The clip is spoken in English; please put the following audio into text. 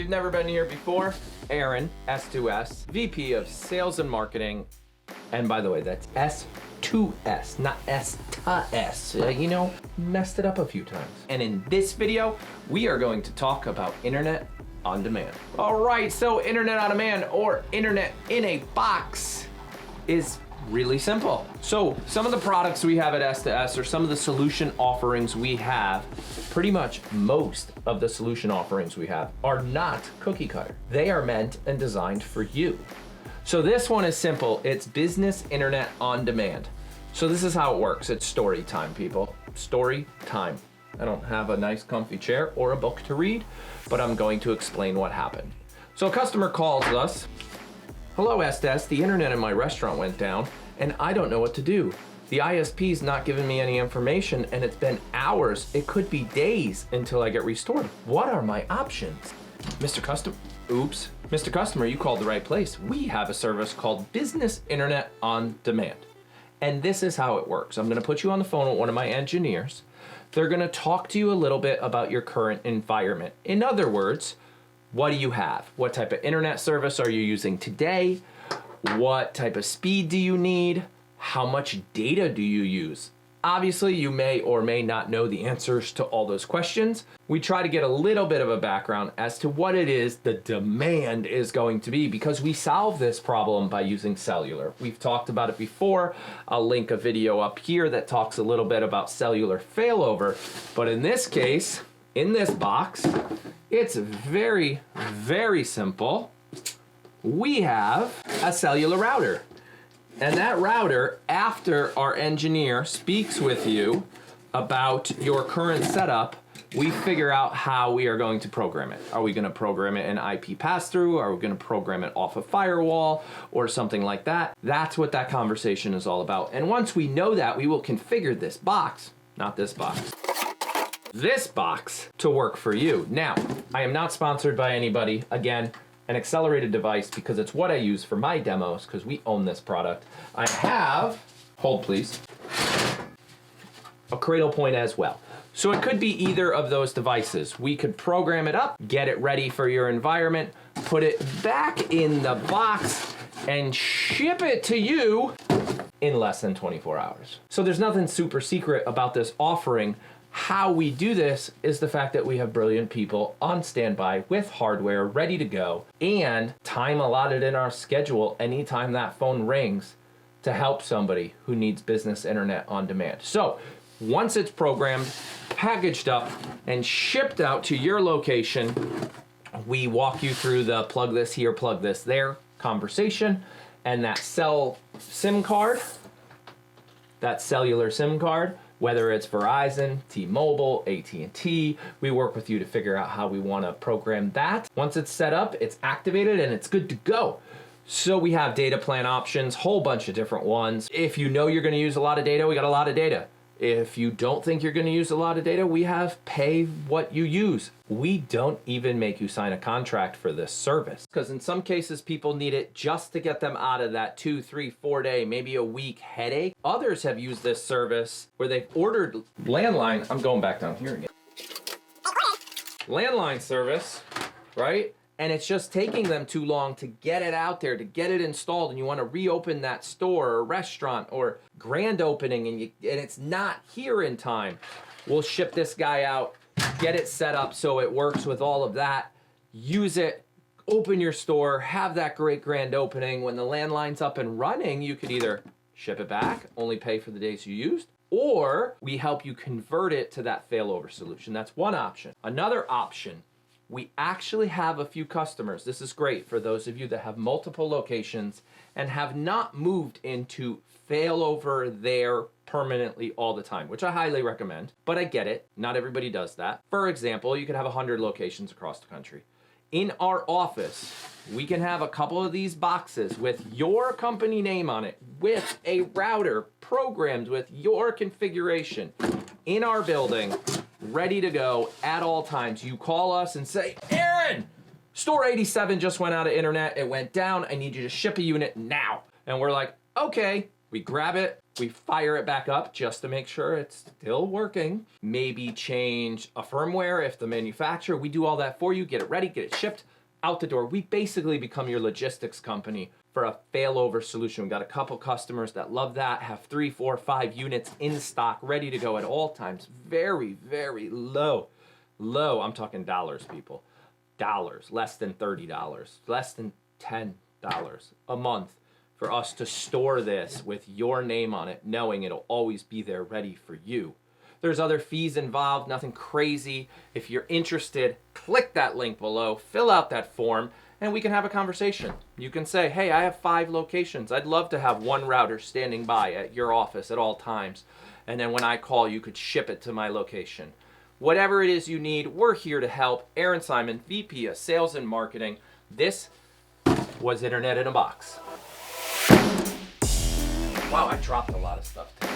you've never been here before, Aaron, S2S, VP of Sales and Marketing. And by the way, that's S2S, not S2S. You know, messed it up a few times. And in this video, we are going to talk about internet on demand. All right, so internet on demand, or internet in a box, is really simple. So some of the products we have at S2S, or some of the solution offerings we have, pretty much most of the solution offerings we have are not cookie cutter. They are meant and designed for you. So this one is simple. It's business internet on demand. So this is how it works. It's story time, people. Story time. I don't have a nice comfy chair or a book to read, but I'm going to explain what happened. So a customer calls us. Hello, S2S, the internet in my restaurant went down and I don't know what to do. The ISP's not giving me any information and it's been hours, it could be days until I get restored. What are my options? Mr. Customer, you called the right place. We have a service called Business Internet on Demand. And this is how it works. I'm gonna put you on the phone with one of my engineers. They're gonna talk to you a little bit about your current environment. In other words, what do you have? What type of internet service are you using today? What type of speed do you need? How much data do you use? Obviously, you may or may not know the answers to all those questions. We try to get a little bit of a background as to what it is the demand is going to be, because we solve this problem by using cellular. We've talked about it before. I'll link a video up here that talks a little bit about cellular failover. But in this case, in this box, it's very, very simple. We have a cellular router. And that router, after our engineer speaks with you about your current setup, we figure out how we are going to program it. Are we gonna program it in IP pass-through? Are we gonna program it off a firewall or something like that? That's what that conversation is all about. And once we know that, we will configure this box, not this box, this box to work for you. Now, I am not sponsored by anybody. Again, an accelerated device because it's what I use for my demos, because we own this product. I have, hold please, a cradle point as well. So it could be either of those devices. We could program it up, get it ready for your environment, put it back in the box, and ship it to you in less than 24 hours. So there's nothing super secret about this offering. How we do this is the fact that we have brilliant people on standby with hardware ready to go and time allotted in our schedule anytime that phone rings to help somebody who needs business internet on demand. So once it's programmed, packaged up, and shipped out to your location, we walk you through the plug this here, plug this there conversation, and that SIM card, that cellular SIM card, whether it's Verizon, T-Mobile, AT&T, we work with you to figure out how we want to program that. Once it's set up, it's activated, and it's good to go. So we have data plan options, whole bunch of different ones. If you know you're going to use a lot of data, we got a lot of data. If you don't think you're going to use a lot of data, we have pay what you use. We don't even make you sign a contract for this service, because in some cases people need it just to get them out of that 2, 3, 4 day, maybe a week headache. Others have used this service where they've ordered landline. I'm going back down here again. Landline service, right? And it's just taking them too long to get it out there, to get it installed, and you want to reopen that store or restaurant or grand opening, and it's not here in time. We'll ship this guy out, get it set up so it works with all of that, use it, open your store, have that great grand opening. When the landline's up and running, you could either ship it back, only pay for the days you used, or we help you convert it to that failover solution. That's one option. Another option, we actually have a few customers. This is great for those of you that have multiple locations and have not moved into failover there permanently all the time, which I highly recommend, but I get it. Not everybody does that. For example, you could have 100 locations across the country. In our office, we can have a couple of these boxes with your company name on it, with a router programmed with your configuration in our building, ready to go at all times. You call us and say, Aaron, store 87 just went out of internet. It went down. I need you to ship a unit now. And we're like, okay. We grab it, we fire it back up just to make sure it's still working. Maybe change a firmware if the manufacturer, we do all that for you, get it ready, get it shipped, out the door. We basically become your logistics company for a failover solution. We've got a couple customers that love that, have 3, 4, 5 units in stock, ready to go at all times. Very, very low. I'm talking dollars, people. Dollars, less than $30, less than $10 a month for us to store this with your name on it, knowing it'll always be there ready for you. There's other fees involved, nothing crazy. If you're interested, click that link below, fill out that form, and we can have a conversation. You can say, hey, I have 5 locations. I'd love to have one router standing by at your office at all times. And then when I call, you could ship it to my location. Whatever it is you need, we're here to help. Aaron Simon, VP of Sales and Marketing. This was Internet in a Box. Wow, I dropped a lot of stuff today.